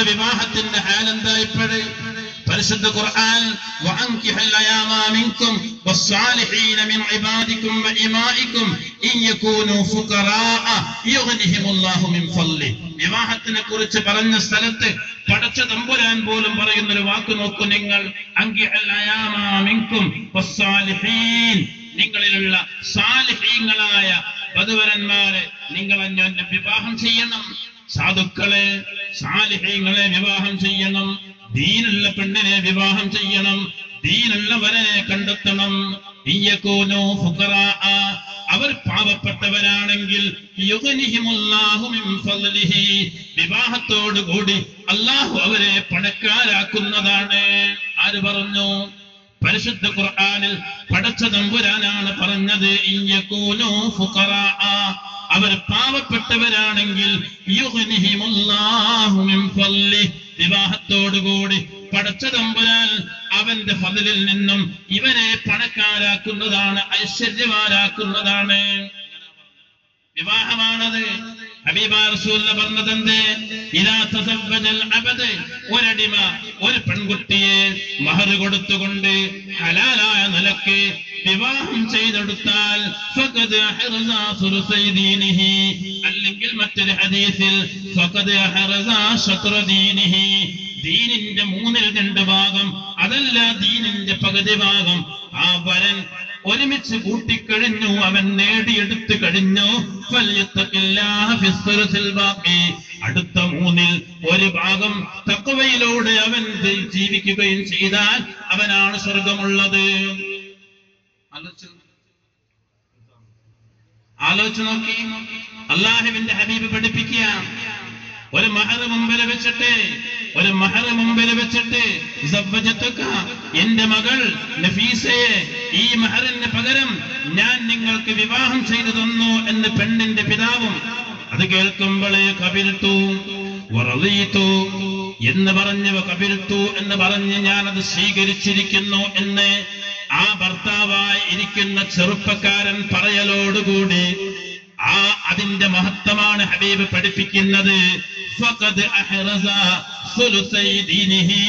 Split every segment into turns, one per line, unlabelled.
നമ്മുടെ വിവാഹത്തിന്റെ ഹാൽ എന്താ ഇപ്പോഴ്? പരിശുദ്ധ ഖുർആൻ വഅൻകിഹൽ അയാമ മിൻകും വസ്സാലിഹീന മിൻ ഇബാദികും വഇമാഇകും ഇൻ യകൂനു ഫുഖറാഅ യുഗ്നിഹിമുല്ലാഹു മിൻ ഫളി. വിവാഹത്തിനെ കുറിച്ച് പറഞ്ഞ സ്ഥലത്ത് പടച്ച തമ്പുരാൻ പോലും പറയുന്ന ഒരു വാക്ക് നോക്കൂ നിങ്ങൾ. അൻകിഹൽ അയാമ മിൻകും വസ്സാലിഹീൻ, നിങ്ങളിലുള്ള സാലിഹീങ്ങളായ വധുവരന്മാരെ നിങ്ങൾ അന്യോന്യം വിവാഹം ചെയ്യണം. സാധുക്കളെ സാലിഹീങ്ങളെ വിവാഹം ചെയ്യണം. ദീനുള്ള പെണ്ണിനെ വിവാഹം ചെയ്യണം. ദീനുള്ളവരെ കണ്ടെത്തണം. ഇയ്യകൂനു ഫുഖറാഅ, അവർ പാവപ്പെട്ടവരാണെങ്കിൽ യുഗ്നിഹിമുല്ലാഹു മിൻ ഫളിഹി, വിവാഹത്തോടുകൂടി അല്ലാഹു അവരെ പണക്കാരാക്കുന്നതാണ്. ആര് പറഞ്ഞു? പരിശുദ്ധ ഖുർആനിൽ പടച്ച തമ്പുരാനാണ് പറഞ്ഞത്. ഇയ്യകൂനു ഫുഖറാഅ, അവർ പാവപ്പെട്ടവരാണെങ്കിൽ യുഗ്നിഹിമുല്ലാഹു മിൻ ഫളിഹി, വിവാഹത്തോടുകൂടി പടച്ച തമ്പുരാൻ അവന്റെ ഫളിൽ നിന്നും ഇവരെ പണക്കാരാക്കുന്നതാണ്, ഐശ്വര്യവാനാക്കുന്നതാണ്. വിവാഹമാണത്. ഹബീബാ റസൂൽ പറഞ്ഞതെന്തേ? ഇദാ തസവ്വജൽ അബദ്, ഒരടിമ ഒരു പെൺകുട്ടിയെ മഹർ കൊടുത്തുകൊണ്ട് ഹലാലായ നിലക്ക് വിവാഹം ചെയ്തെടുത്താൽ ഫഖദ് അഹ്റസ സുലുസൈ ദീനിഹി, അല്ലെങ്കിൽ മറ്റൊരു ഹദീസിൽ ഫഖദ് അഹ്റസ ശത്റ ദീനിഹി, ദീനിന്റെ 2/3 ഭാഗം, അതല്ല ദീനിന്റെ പകുതി ഭാഗം ആ വരൻ ഒരുമിച്ച് കൂട്ടിക്കഴിഞ്ഞു, അവൻ നേടിയെടുത്തു കഴിഞ്ഞു. അടുത്ത 1/3 ഭാഗം തഖ്വയിലൂടെ അവൻ ജീവിക്കുകയും ചെയ്താൽ അവനാണ് സ്വർഗമുള്ളത്. ആലോചിച്ച് നോക്കി. അല്ലാഹുവിന്റെ ഹബീബ് പഠിപ്പിക്കുക, ഒരു മഹർ മുമ്പിൽ വെച്ചിട്ട് സവ്വജതുക, എന്റെ മകൾ നഫീസയെ ഈ മഹറിന് പകരം ഞാൻ നിങ്ങൾക്ക് വിവാഹം ചെയ്തു തന്നു എന്ന് പെണ്ണിന്റെ പിതാവും അത് കേൾക്കുമ്പോഴേ കബിൽതു വറളീതു എന്ന് പറഞ്ഞ് ഞാനത് സ്വീകരിച്ചിരിക്കുന്നു എന്ന് ആ ഭർത്താവായി ഇരിക്കുന്ന ചെറുപ്പക്കാരൻ പറയലോടുകൂടി അതിന്റെ മഹത്വമാണ് ഹബീബ് പഠിപ്പിക്കുന്നത്. ഫഖദ് അഹ്റസ സുലുസൈ ദീനിഹി,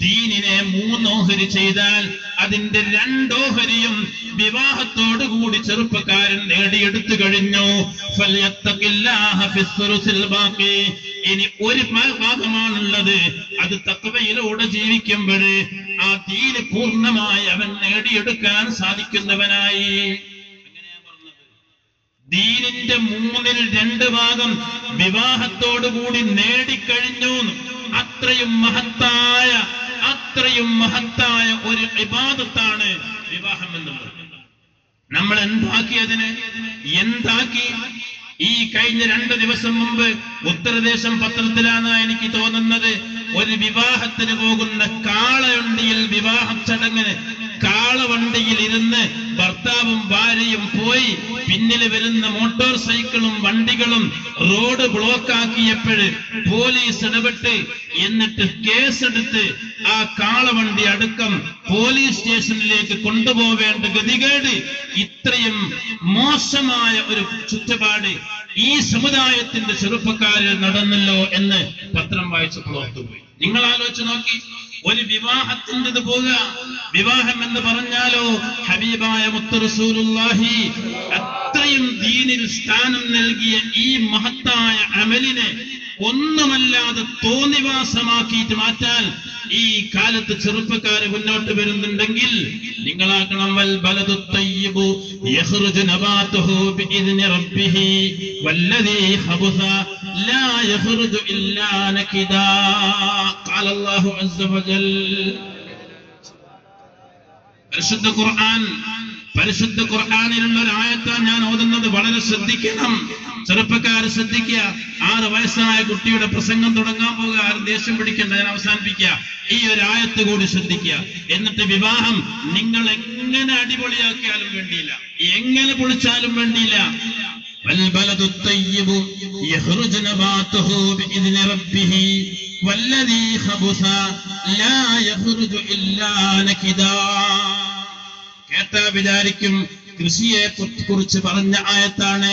ദീനിനെ 3 ഓഹരി ചെയ്താൽ അതിന്റെ 2 ഓഹരിയും വിവാഹത്തോടുകൂടി ചെറുപ്പക്കാരൻ നേടിയെടുത്തു കഴിഞ്ഞു. ഫൽയത്തഖില്ലാഹ ഫിസ്സുലുസിൽ ബാഖി, ഇനി 1 ഭാഗമാണുള്ളത്. അത് തഖ്വയിലൂടെ ജീവിക്കുമ്പോൾ ആ ദീന് പൂർണ്ണമായി അവൻ നേടിയെടുക്കാൻ സാധിക്കുന്നവനായി. ദീനിന്റെ 2/3 ഭാഗം വിവാഹത്തോടുകൂടി നേടിക്കഴിഞ്ഞു. അത്രയും മഹത്തായ ഒരു ഇബാദത്താണ് വിവാഹം എന്നുള്ളത്. നമ്മൾ എന്താക്കി ഈ കഴിഞ്ഞ 2 ദിവസം മുമ്പ് ഉത്തരദേശം പത്രത്തിലാണ് എനിക്ക് തോന്നുന്നത്, ഒരു വിവാഹത്തിന് പോകുന്ന കാളവണ്ടിയിൽ, വിവാഹ ചടങ്ങിന് കാളവണ്ടിയിൽ ഇരുന്ന് ഭർത്താവും ഭാര്യയും പോയി പിന്നിൽ വരുന്ന മോട്ടോർ സൈക്കിളും വണ്ടികളും റോഡ് ബ്ലോക്കാക്കിയപ്പോൾ പോലീസ് ഇടപെട്ട് എന്നിട്ട് കേസെടുത്ത് ആ കാളവണ്ടി അടക്കം പോലീസ് സ്റ്റേഷനിലേക്ക് കൊണ്ടുപോവേണ്ട ഗതികേട്. ഇത്രയും മോശമായ ഒരു ചുറ്റുപാട് ഈ സമുദായത്തിന്റെ ചെറുപ്പക്കാരിൽ നടന്നല്ലോ എന്ന് പത്രം വായിച്ചപ്പോൾ ഓർത്തുപോയി. നിങ്ങൾ ആലോചിച്ച് നോക്കി. ഒരു വിവാഹത്തിൻ്റെത് പോകുക. വിവാഹം എന്ന് പറഞ്ഞാലോ ഹബീബായ മുത്ത് റസൂലുള്ളാഹി അത്രയും ദീനിൽ സ്ഥാനം നൽകിയ ഈ മഹത്തായ അമലിനെ ഒന്നുമല്ലാതെ തോന്നിവാസമാക്കിയിട്ട് മാറ്റാൻ ഈ കാലത്ത് ചെറുപ്പക്കാര് മുന്നോട്ട് വരുന്നുണ്ടെങ്കിൽ നിങ്ങളാക്കണം. വൽ ബലദു തയ്യിബു യഖ്റുജു നബാതുഹു ബിഇദ്നി റബ്ബിഹി വല്ലദീ ഖബസ ലാ യഖ്റുജു ഇല്ലാ നകിദാ ഖാല അല്ലാഹു അസ്സ വജൽ. പരിശുദ്ധ ഖുർആനിലുള്ള ഒരു ആയത്താണ് ഞാൻ ഓതുന്നത്. വളരെ ശ്രദ്ധിക്കണം, ചെറുപ്പക്കാർ ശ്രദ്ധിക്കുക. 6 വയസ്സായ കുട്ടിയുടെ പ്രസംഗം തുടങ്ങാൻ പോകുക. ആരും ദേഷ്യം പിടിക്കേണ്ട, ഞാൻ അവസാനിപ്പിക്കുക. ഈ ഒരു ആയത്ത് കൂടി ശ്രദ്ധിക്കുക. എന്നിട്ട് വിവാഹം നിങ്ങൾ എങ്ങനെ അടിപൊളിയാക്കിയാലും വേണ്ടിയില്ല, എങ്ങനെ പൊളിച്ചാലും വേണ്ടിയില്ല. വൽബലദു തയ്യിബു യഖ്റുജു നബാതുഹു ബിഇദ്നി റബ്ബിഹി വല്ലദീ ഖബസ ലാ യഖ്റുജു ഇല്ലാ നകിദാ. കേട്ടാ വിചാരിക്കും കൃഷിയെ കുറിച്ച് പറഞ്ഞ ആയത്താണ്.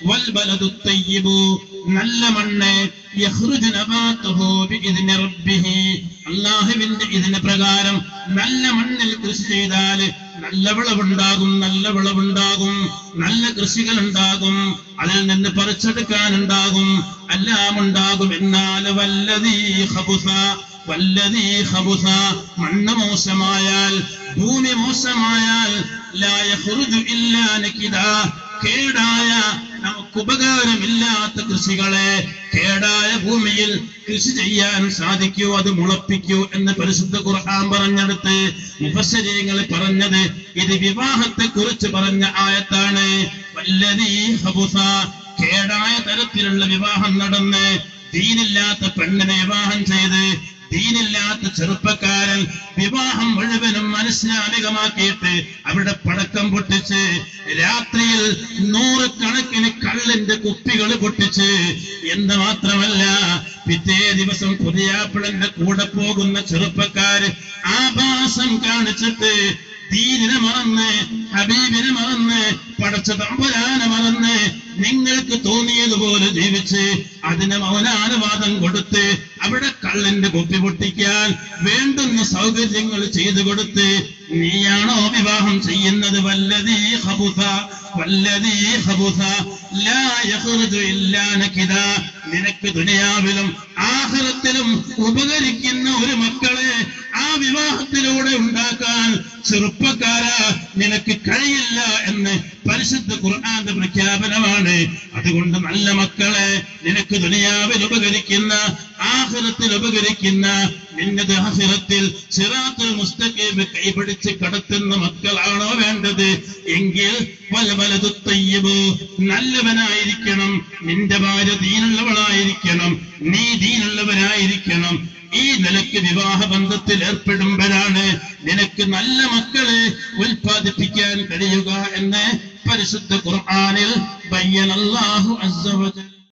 വൽബലദു തയ്യിബു, നല്ല മണ്ണ് യഖ്റുജു നബാതുഹു ബിഇദ്നി റബ്ബിഹി, അല്ലാഹുവിന്റെ ഇതിന് പ്രകാരം നല്ല മണ്ണിൽ കൃഷി ചെയ്താൽ നല്ല വിളവുണ്ടാകും, നല്ല വിളവുണ്ടാകും, നല്ല കൃഷികൾ ഉണ്ടാകും, അതിൽ നിന്ന് പറിച്ചെടുക്കാനുണ്ടാകും, എല്ലാം ഉണ്ടാകും. എന്നാൽ വല്ലദീ ഖബുസ, മണ്ണ് മോശമായാൽ, ഭൂമി മോശമായാൽ, ലാ യഖ്റുജു ഇല്ലാ നകിദാ, കേടായ നമുക്ക് ഉപകാരമില്ലാത്ത കൃഷികളെ കേടായ ഭൂമിയിൽ കൃഷി ചെയ്യാൻ സാധിക്കൂ, അത് മുളപ്പിക്കൂ എന്ന് പരിശുദ്ധ ഖുർആൻ പറഞ്ഞെടുത്ത് മുഫസ്സിരീങ്ങൾ പറഞ്ഞത് ഇത് വിവാഹത്തെ കുറിച്ച് പറഞ്ഞ ആയത്താണ്. വല്ലദീ ഖബുസ, കേടായ തരത്തിലുള്ള വിവാഹം നടന്ന് ദീനില്ലാത്ത പെണ്ണിനെ വിവാഹം ചെയ്ത് ദീനില്ലാത്ത ചെറുപ്പക്കാരൻ വിവാഹം മുഴുവനും അനിസ്ലാമികമാക്കിയിട്ട് അവിടെ പടക്കം പൊട്ടിച്ച് രാത്രിയിൽ 100 കണക്കിന് കള്ളിന്റെ കുപ്പികൾ പൊട്ടിച്ച് എന്ന് മാത്രമല്ല പിറ്റേ ദിവസം പുതിയാപ്പിളന്റെ കൂടെ പോകുന്ന ചെറുപ്പക്കാര് ആഭാസം കാണിച്ചിട്ട് ദീനിനെ മറന്ന് ഹബീബിനെ മറന്ന് പടച്ച തമ്പുരാനെ മറന്ന് നിങ്ങൾക്ക് തോന്നിയതുപോലെ ജീവിച്ച് അതിന് മൗനാനുവാദം കൊടുത്ത് അവിടെ കള്ളിന്റെ കുപ്പി പൊട്ടിക്കാൻ വേണ്ടുന്ന സൗകര്യങ്ങൾ ചെയ്തു കൊടുത്ത് നീയാണോ വിവാഹം ചെയ്യുന്നത്? വല്ലദീ ഖബുസ ലാ യഖ്റുജു ഇല്ലാ നകിദാ, നിനക്ക് ദുനിയാവിലും ആഖിറത്തിലും ഉപകരിക്കുന്ന ഒരു മക്കളെ ആ വിവാഹത്തിലൂടെ ഉണ്ടാക്കാൻ ചെറുപ്പക്കാരാ നിനക്ക് കഴിയില്ല എന്ന് പരിശുദ്ധ ഖുർആന്റെ പ്രഖ്യാപനമാണ്. അതുകൊണ്ട് നല്ല മക്കളെ, നിനക്ക് ദുനിയാവിൽ ഉപകരിക്കുന്ന ആഖിറത്തിൽ ഉപകരിക്കുന്ന, നിന്റെ ആഖിറത്തിൽ സിറാത്തുൽ മുസ്തഖീം കൈപിടിച്ച് കടത്തുന്ന മക്കളാണോ വേണ്ടത് എങ്കിൽ വൽവലദു തയ്യിബ്, നല്ലവനായിരിക്കണം, നിന്റെ ഭാര്യ ദീനുള്ളവളായിരിക്കണം, നീ ദീനുള്ളവനായിരിക്കണം. ഈ നിലയ്ക്ക് വിവാഹ ബന്ധത്തിൽ ഏർപ്പെടുമ്പോഴാണ് നിനക്ക് നല്ല മക്കളെ ഉൽപ്പാദിപ്പിക്കാൻ കഴിയുക എന്ന് പരിശുദ്ധ ഖുർആനിൽ ബയ്യനല്ലാഹു അസ്സ വജൽ.